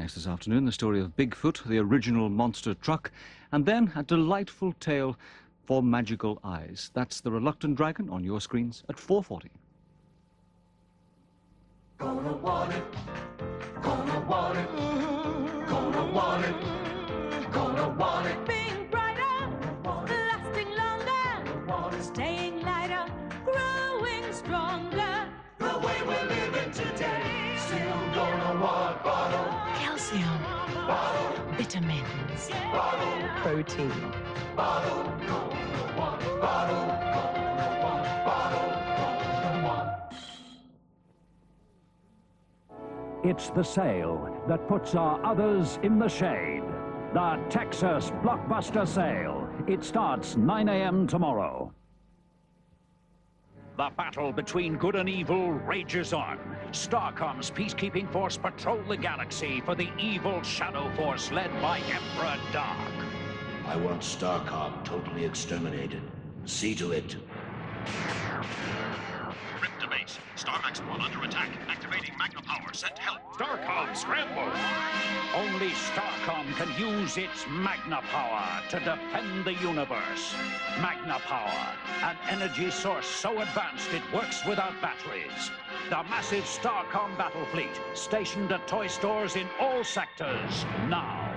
Yes, this afternoon, the story of Bigfoot, the original monster truck, and then a delightful tale for magical eyes. That's The Reluctant Dragon on your screens at 4:40. Gonna want it, gonna want it, gonna want it, gonna want it. Being brighter, lasting longer, staying lighter, growing stronger. The way we're living today, still gonna want bottle. Calcium, Bottle, vitamins, bottle, protein. bottle, gonna want bottle, gonna want bottle, gonna want. It's the sale that puts our others in the shade. The Texas Blockbuster Sale. It starts 9 a.m. tomorrow. The battle between good and evil rages on. Starcom's peacekeeping force patrol the galaxy for the evil shadow force led by Emperor Dark. I want Starcom totally exterminated. See to it. Rift base. Starmax 1 under attack. Activating Magna Power. Send help. Starcom, scramble! Only Starcom can use its Magna Power to defend the universe. Magna Power, an energy source so advanced it works without batteries. The massive Starcom battle fleet, stationed at toy stores in all sectors, now.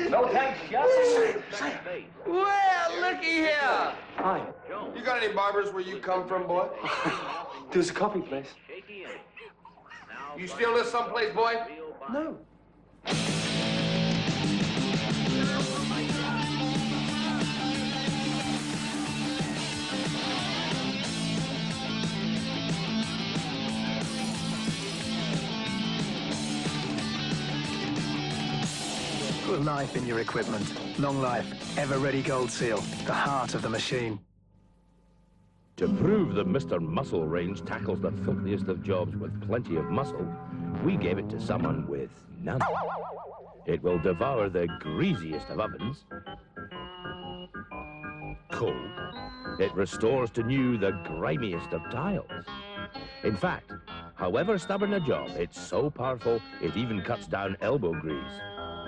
No thanks, Chef. Well, looky here. Hi. You got any barbers where you come from, boy? There's a coffee place. You still live someplace, boy? No. Put life in your equipment. Long life, ever-ready gold seal. The heart of the machine. To prove that Mr. Muscle Range tackles the filthiest of jobs with plenty of muscle, we gave it to someone with none. It will devour the greasiest of ovens. Cold. It restores to new the grimiest of tiles. In fact, however stubborn a job, it's so powerful it even cuts down elbow grease.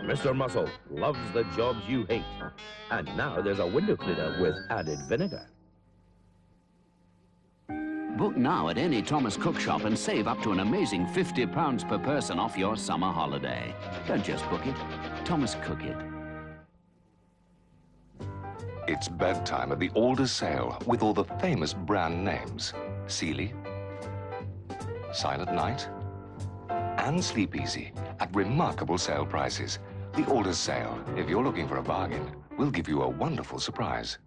Mr. Muscle loves the jobs you hate. And now there's a window cleaner with added vinegar. Book now at any Thomas Cook shop and save up to an amazing £50 per person off your summer holiday. Don't just book it, Thomas Cook it. It's bedtime at the Allders Sale with all the famous brand names. Sealy, Silent Night, and Sleep Easy at remarkable sale prices. The Allders Sale. If you're looking for a bargain, we'll give you a wonderful surprise.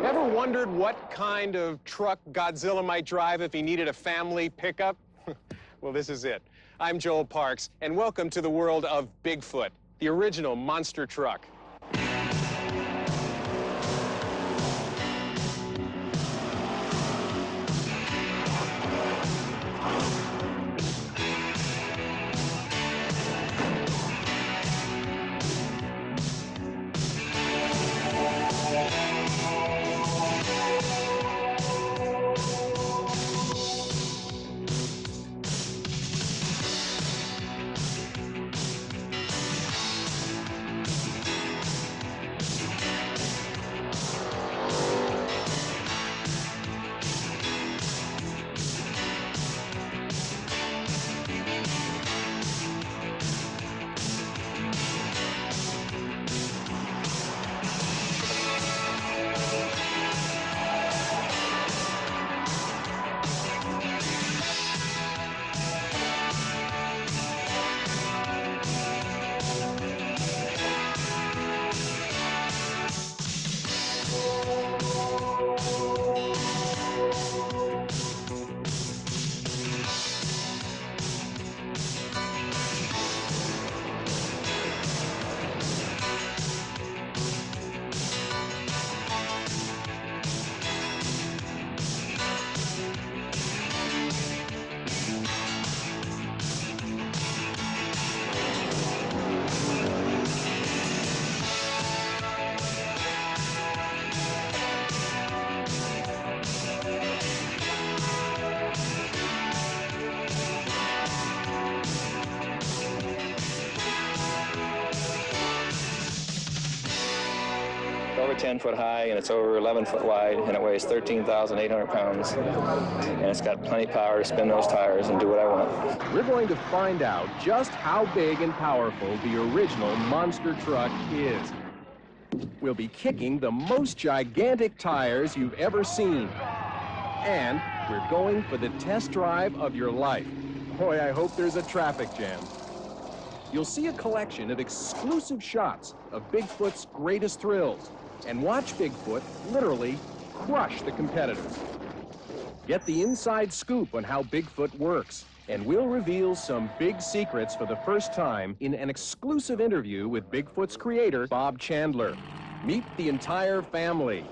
Ever wondered what kind of truck Godzilla might drive if he needed a family pickup? Well, this is it. I'm Joel Parks, and welcome to the world of Bigfoot, the original monster truck. 10 foot high, and it's over 11 foot wide, and it weighs 13,800 pounds. And it's got plenty of power to spin those tires and do what I want. We're going to find out just how big and powerful the original monster truck is. We'll be kicking the most gigantic tires you've ever seen. And we're going for the test drive of your life. Boy, I hope there's a traffic jam. You'll see a collection of exclusive shots of Bigfoot's greatest thrills and watch Bigfoot literally crush the competitors. Get the inside scoop on how Bigfoot works, and we'll reveal some big secrets for the first time in an exclusive interview with Bigfoot's creator, Bob Chandler. Meet the entire family,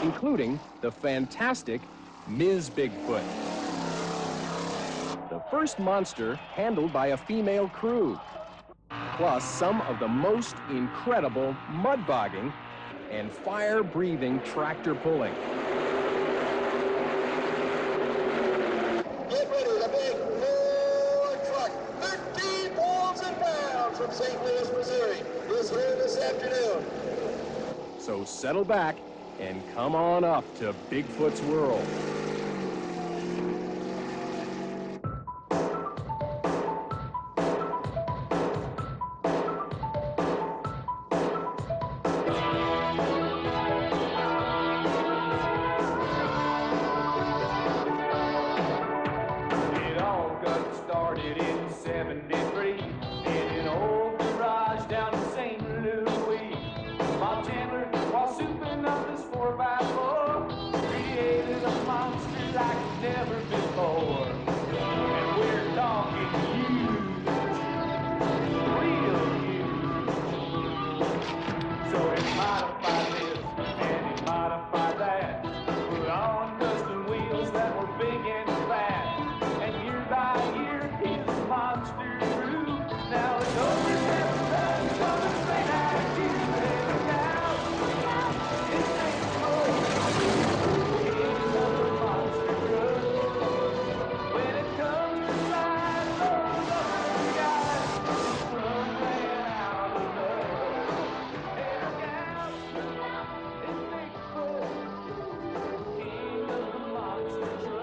including the fantastic Ms. Bigfoot. The first monster handled by a female crew, plus some of the most incredible mud bogging and fire-breathing tractor pulling. Get ready, the big Ford truck, 13,000 pounds from St. Louis, Missouri, is here this afternoon. So settle back and come on up to Bigfoot's world. It all got started in '73 in an old garage down in St. Louis. Bob Chandler, while souping up his 4x4, created a monster like never before. And we're talking huge, real huge. So he modified this and he modified that, put on custom wheels that were big and fat. And year by year, his monster grew. Now it's over 7 tons on the straight out here. Look out! It's Bigfoot, king of the monster truck. When it comes to size, those other guys run right out of love. Hey, look out! It's Bigfoot, king of the monster truck.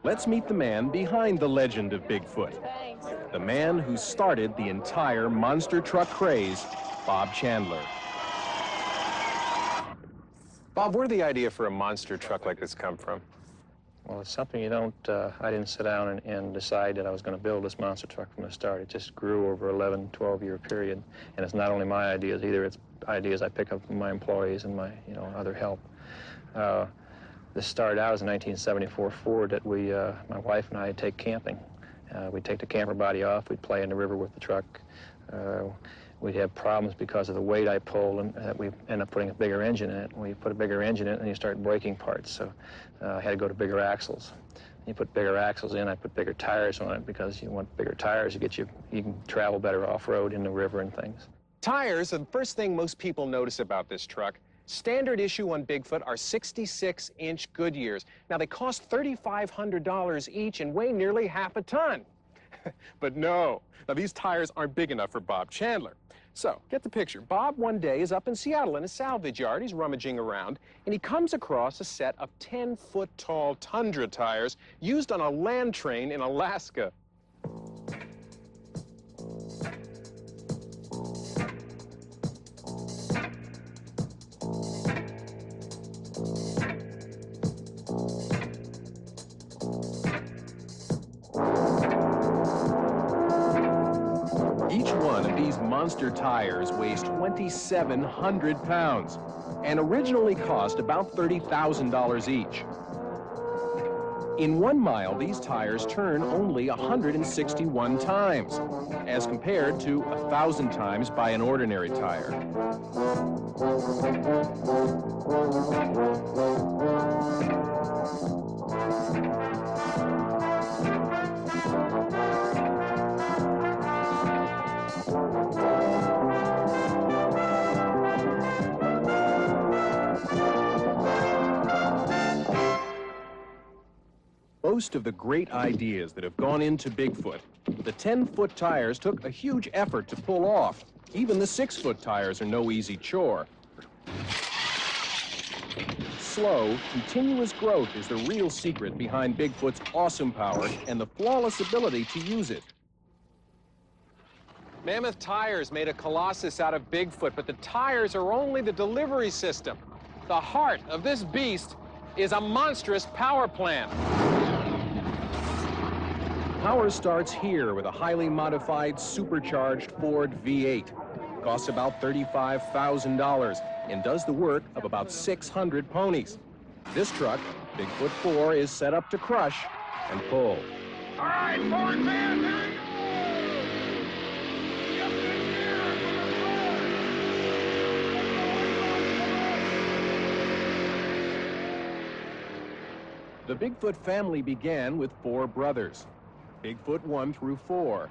Let's meet the man behind the legend of Bigfoot. The man who started the entire monster truck craze, Bob Chandler. Bob, where did the idea for a monster truck like this come from? Well, it's something you don't, I didn't sit down and decide that I was going to build this monster truck from the start. It just grew over 11, 12-year period. And it's not only my ideas either, it's ideas I pick up from my employees and my, other help. This started out as a 1974 Ford that my wife and I take camping. We'd take the camper body off, we'd play in the river with the truck. We'd have problems because of the weight I pulled, and we end up putting a bigger engine in it. When you put a bigger engine in it, then you start breaking parts. So I had to go to bigger axles. You put bigger axles in, I put bigger tires on it because you want bigger tires to you can travel better off-road in the river and things. Tires are the first thing most people notice about this truck. Standard issue on Bigfoot are 66-inch Goodyears. Now, they cost $3,500 each and weigh nearly half a ton. But no, now these tires aren't big enough for Bob Chandler. So, get the picture. Bob one day is up in Seattle in a salvage yard. He's rummaging around, and he comes across a set of 10-foot-tall Tundra tires used on a land train in Alaska. Each one of these monster tires weighs 2,700 pounds and originally cost about $30,000 each. In 1 mile, these tires turn only 161 times, as compared to 1,000 times by an ordinary tire. Most of the great ideas that have gone into Bigfoot, the 10-foot tires took a huge effort to pull off. Even the 6-foot tires are no easy chore. Slow, continuous growth is the real secret behind Bigfoot's awesome power and the flawless ability to use it. Mammoth Tires made a colossus out of Bigfoot, but the tires are only the delivery system. The heart of this beast is a monstrous power plant. Power starts here with a highly modified, supercharged Ford V8. Costs about $35,000 and does the work of about 600 ponies. This truck, Bigfoot 4, is set up to crush and pull. All right, Ford man, there you go. The Bigfoot family began with 4 brothers, Bigfoot 1 through 4.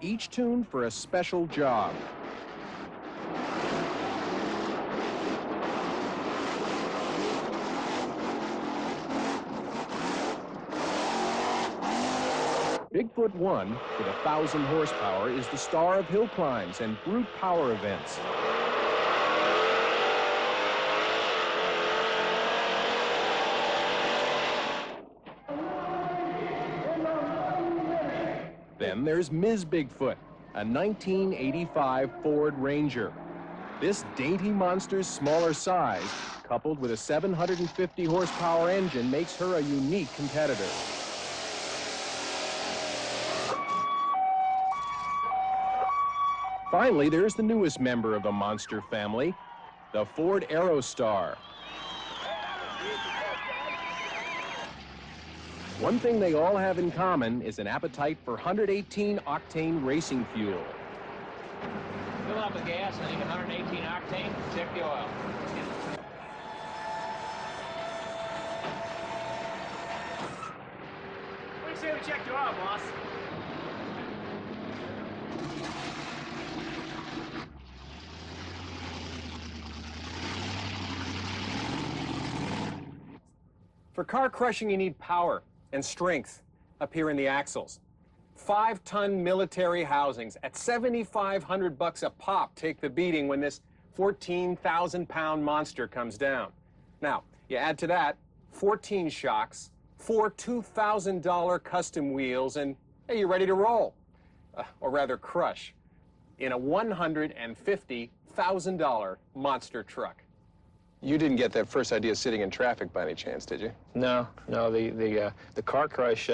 Each tuned for a special job. Bigfoot 1, with 1,000 horsepower, is the star of hill climbs and brute power events. Then there's Ms. Bigfoot, a 1985 Ford Ranger. This dainty monster's smaller size, coupled with a 750 horsepower engine, makes her a unique competitor. Finally, there's the newest member of the monster family, the Ford Aerostar. One thing they all have in common is an appetite for 118-octane racing fuel. Fill up the gas and leave 118 octane. Check the oil. What do you say we check the oil, boss? For car crushing, you need power and strength up here in the axles. 5-ton military housings at $7,500 a pop take the beating when this 14,000-pound monster comes down. Now, you add to that 14 shocks, 4 $2,000 custom wheels, and hey, you're ready to roll, or rather crush, in a $150,000 monster truck. You didn't get that first idea sitting in traffic by any chance, did you? No, the car crush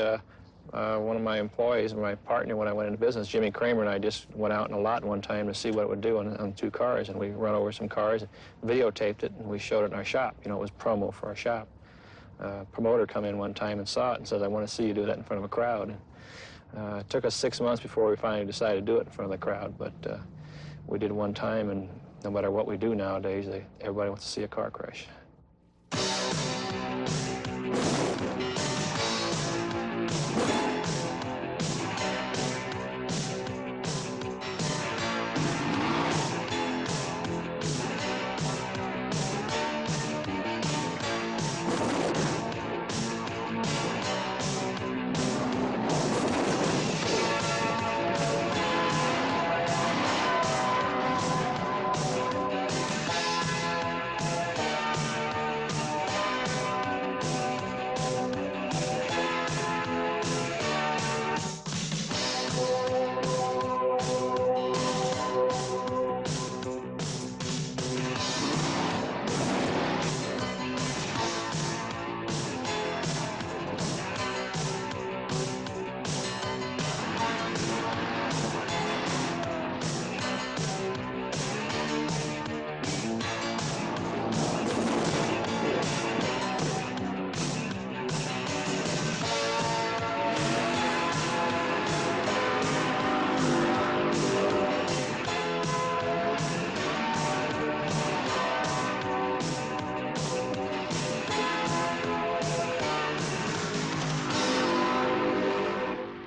One of my employees, my partner when I went into business, Jimmy Kramer, and I just went out in a lot one time to see what it would do on 2 cars, and we run over some cars, videotaped it, and we showed it in our shop. You know, it was promo for our shop. Promoter come in one time and saw it and says, I want to see you do that in front of a crowd. And, it took us 6 months before we finally decided to do it in front of the crowd, but we did one time, and no matter what we do nowadays, everybody wants to see a car crash.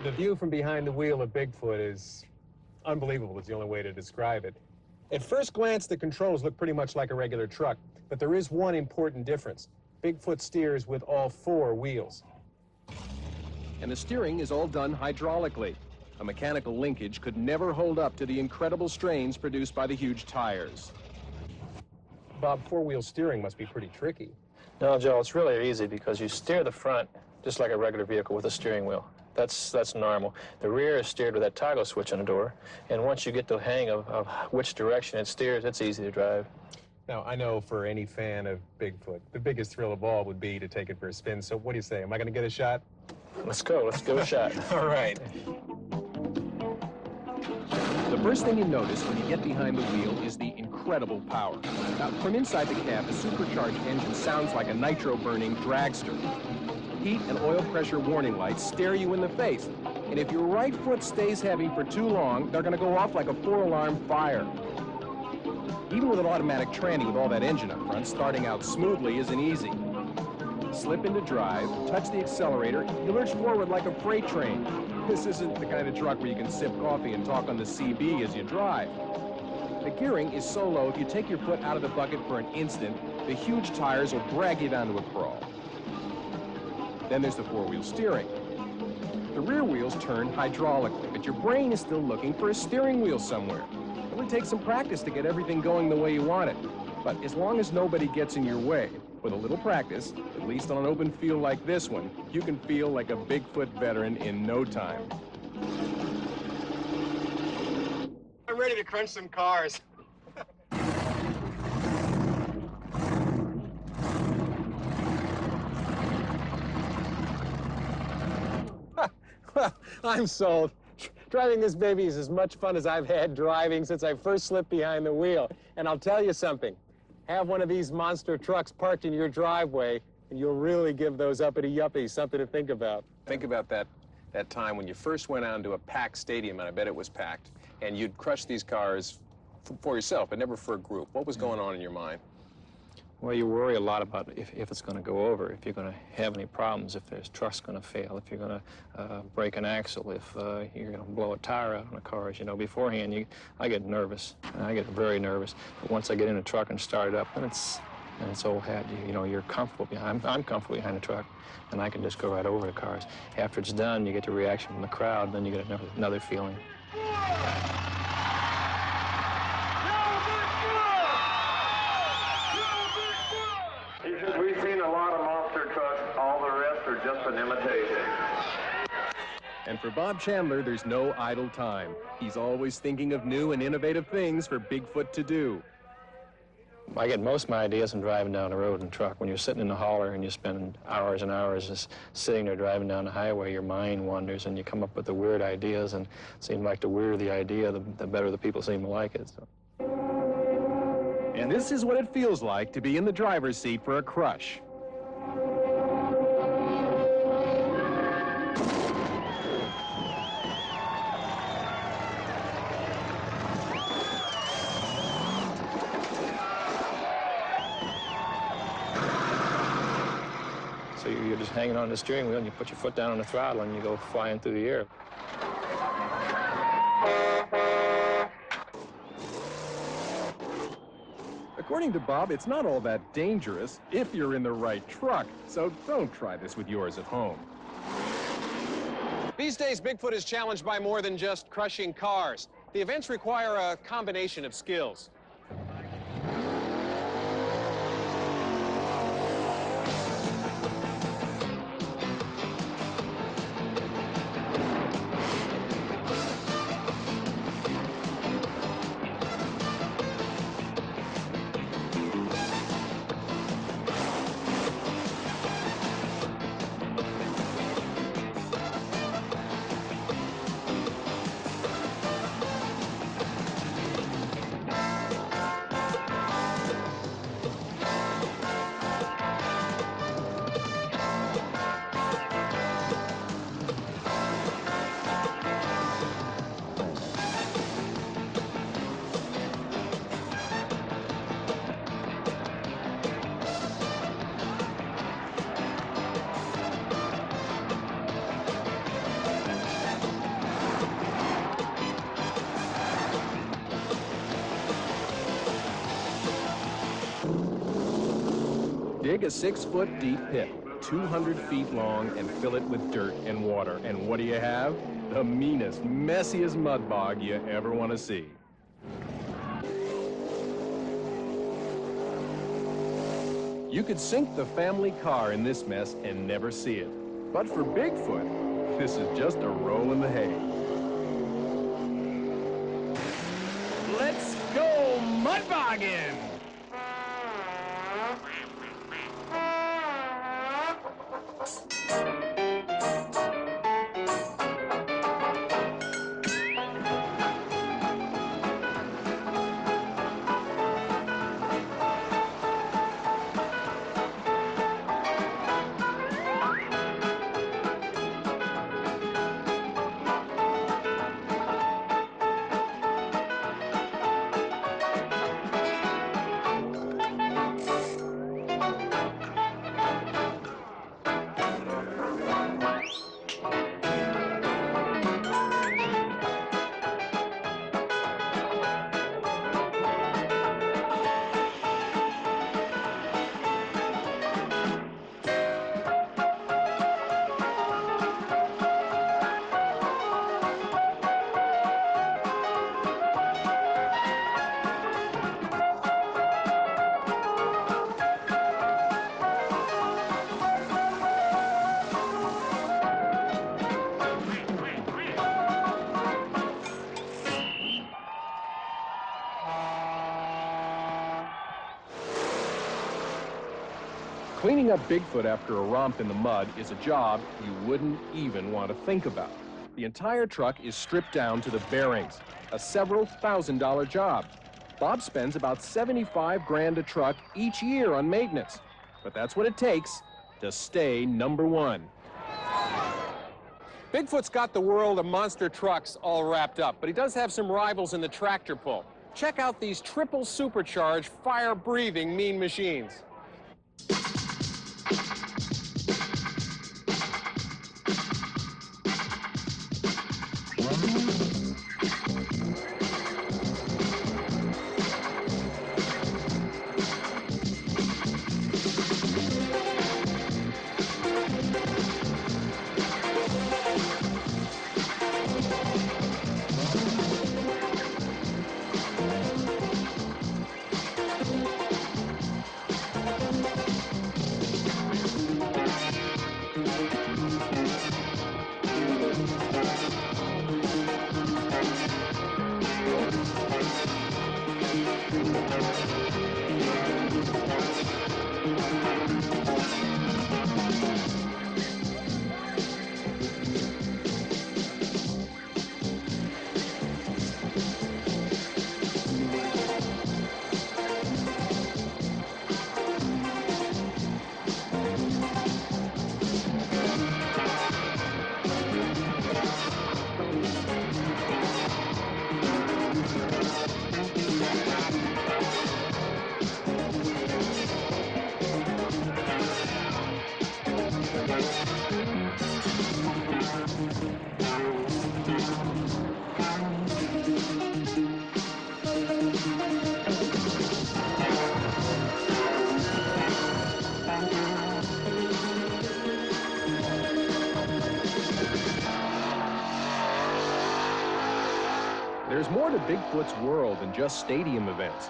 The view from behind the wheel of Bigfoot is unbelievable, is the only way to describe it. At first glance, the controls look pretty much like a regular truck, but there is one important difference. Bigfoot steers with all 4 wheels. And the steering is all done hydraulically. A mechanical linkage could never hold up to the incredible strains produced by the huge tires. Bob, 4-wheel steering must be pretty tricky. No, Joe, it's really easy because you steer the front just like a regular vehicle with a steering wheel. That's normal. The rear is steered with that toggle switch on the door, and once you get the hang of which direction it steers, it's easy to drive. Now, I know for any fan of Bigfoot, the biggest thrill of all would be to take it for a spin, so what do you say? Am I going to get a shot? Let's go. Let's give it a shot. All right. The first thing you notice when you get behind the wheel is the incredible power. Now, from inside the cab, the supercharged engine sounds like a nitro-burning dragster. Heat and oil pressure warning lights stare you in the face. And if your right foot stays heavy for too long, they're going to go off like a 4-alarm fire. Even with an automatic tranny with all that engine up front, starting out smoothly isn't easy. Slip into drive, touch the accelerator, you lurch forward like a freight train. This isn't the kind of truck where you can sip coffee and talk on the CB as you drive. The gearing is so low, if you take your foot out of the bucket for an instant, the huge tires will drag you down to a crawl. Then there's the 4-wheel steering. The rear wheels turn hydraulically, but your brain is still looking for a steering wheel somewhere. It would take some practice to get everything going the way you want it. But as long as nobody gets in your way, with a little practice, at least on an open field like this one, you can feel like a Bigfoot veteran in no time. I'm ready to crunch some cars. Well, I'm sold. Driving this baby is as much fun as I've had driving since I first slipped behind the wheel. And I'll tell you something. Have one of these monster trucks parked in your driveway, and you'll really give those uppity yuppies something to think about. Think about that time when you first went out into a packed stadium, and I bet it was packed, and you'd crush these cars for yourself, but never for a group. What was going on in your mind? Well, you worry a lot about if it's going to go over, if you're going to have any problems, if there's truck's going to fail, if you're going to break an axle, if you're going to blow a tire out on a car. As you know, beforehand, I get nervous. I get very nervous. But once I get in the truck and start it up, then it's old hat. You know, you're comfortable behind. I'm comfortable behind the truck, and I can just go right over the cars. After it's done, you get the reaction from the crowd, then you get another feeling. He says, we've seen a lot of monster trucks. All the rest are just an imitation. And for Bob Chandler, there's no idle time. He's always thinking of new and innovative things for Bigfoot to do. I get most of my ideas from driving down the road in a truck. When you're sitting in the hauler and you spend hours and hours just sitting there driving down the highway, your mind wanders and you come up with the weird ideas, and it seems like the weirder the idea, the better the people seem to like it. So. And this is what it feels like to be in the driver's seat for a crush. So you're just hanging on the steering wheel and you put your foot down on the throttle and you go flying through the air. According to Bob, it's not all that dangerous if you're in the right truck, so don't try this with yours at home. These days, Bigfoot is challenged by more than just crushing cars. The events require a combination of skills. Dig a 6-foot deep pit, 200 feet long, and fill it with dirt and water. And what do you have? The meanest, messiest mud bog you ever want to see. You could sink the family car in this mess and never see it. But for Bigfoot, this is just a roll in the hay. Let's go mud bogging! Cleaning up Bigfoot after a romp in the mud is a job you wouldn't even want to think about. The entire truck is stripped down to the bearings, a several $1,000 job. Bob spends about 75 grand a truck each year on maintenance, but that's what it takes to stay number one. Bigfoot's got the world of monster trucks all wrapped up, but he does have some rivals in the tractor pull. Check out these triple supercharged, fire-breathing mean machines. There's more to Bigfoot's world than just stadium events.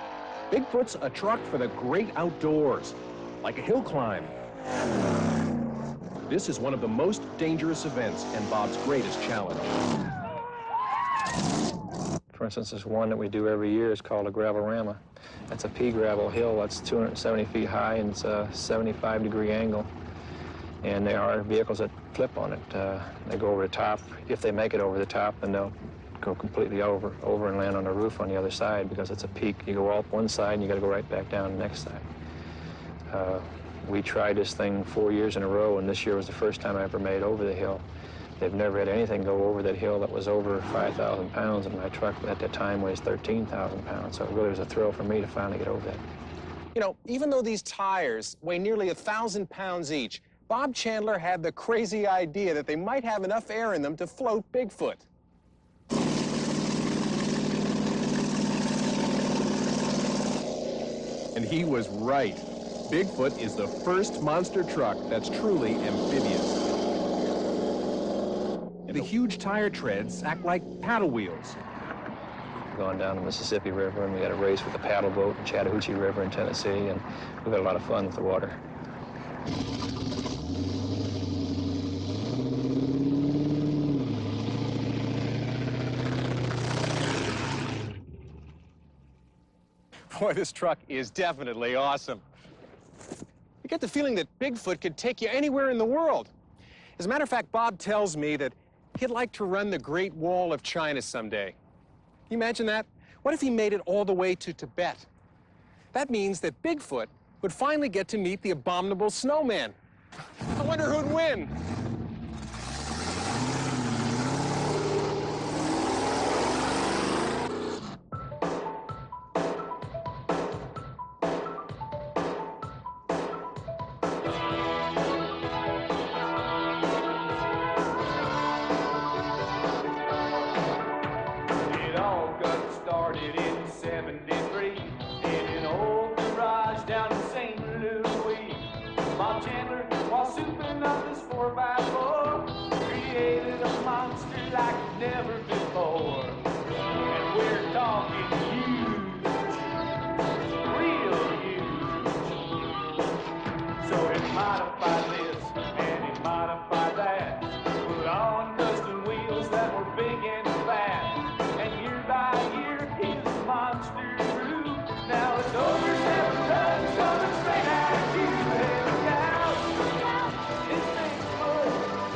Bigfoot's a truck for the great outdoors, like a hill climb. This is one of the most dangerous events and Bob's greatest challenge. For instance, there's one that we do every year. It's called a gravel-rama. That's a pea gravel hill that's 270 feet high, and it's a 75-degree angle. And there are vehicles that flip on it. They go over the top. If they make it over the top, then they'll go completely over and land on the roof on the other side because it's a peak. You go up one side and you got to go right back down the next side. We tried this thing 4 years in a row, and this year was the first time I ever made it over the hill. They've never had anything go over that hill that was over 5,000 pounds, and my truck at that time weighs 13,000 pounds, so it really was a thrill for me to finally get over that. You know, even though these tires weigh nearly 1,000 pounds each, Bob Chandler had the crazy idea that they might have enough air in them to float Bigfoot. And he was right. Bigfoot is the first monster truck that's truly amphibious. The huge tire treads act like paddle wheels. Going down the Mississippi River, and we got a race with the paddle boat in Chattahoochee River in Tennessee, and we had a lot of fun with the water. Boy, this truck is definitely awesome. You get the feeling that Bigfoot could take you anywhere in the world. As a matter of fact, Bob tells me that he'd like to run the Great Wall of China someday. Can you imagine that? What if he made it all the way to Tibet? That means that Bigfoot would finally get to meet the abominable snowman. I wonder who'd win. It all got started in '73 in an old garage down in St. Louis. Bob Chandler, while souping up his 4x4, created a monster like never before. And we're talking huge, real huge. So he modified this and he modified that, put on custom wheels that were big and fat. And year by year, his monster grew. Now it's over 7 tons coming straight at you. Hey, look out! It's Bigfoot.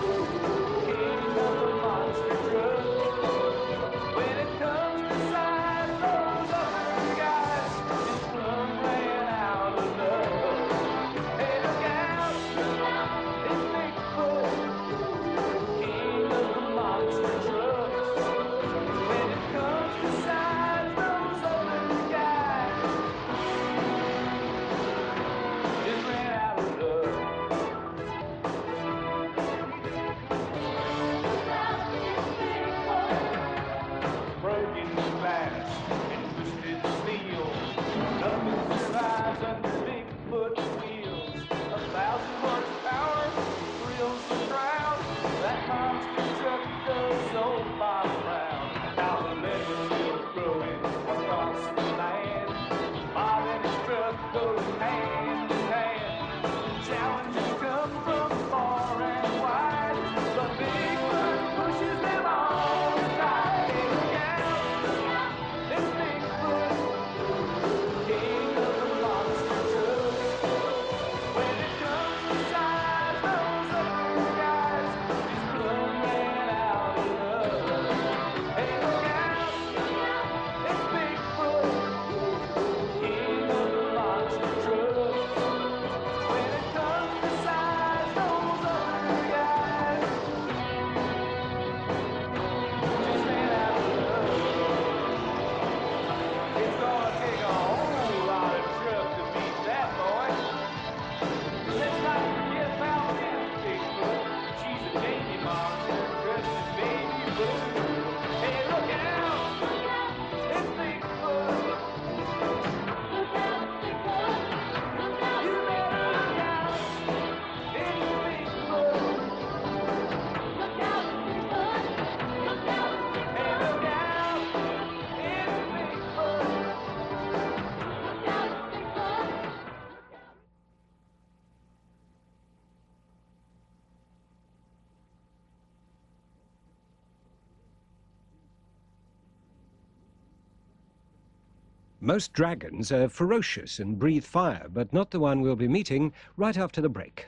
Most dragons are ferocious and breathe fire, but not the one we'll be meeting right after the break.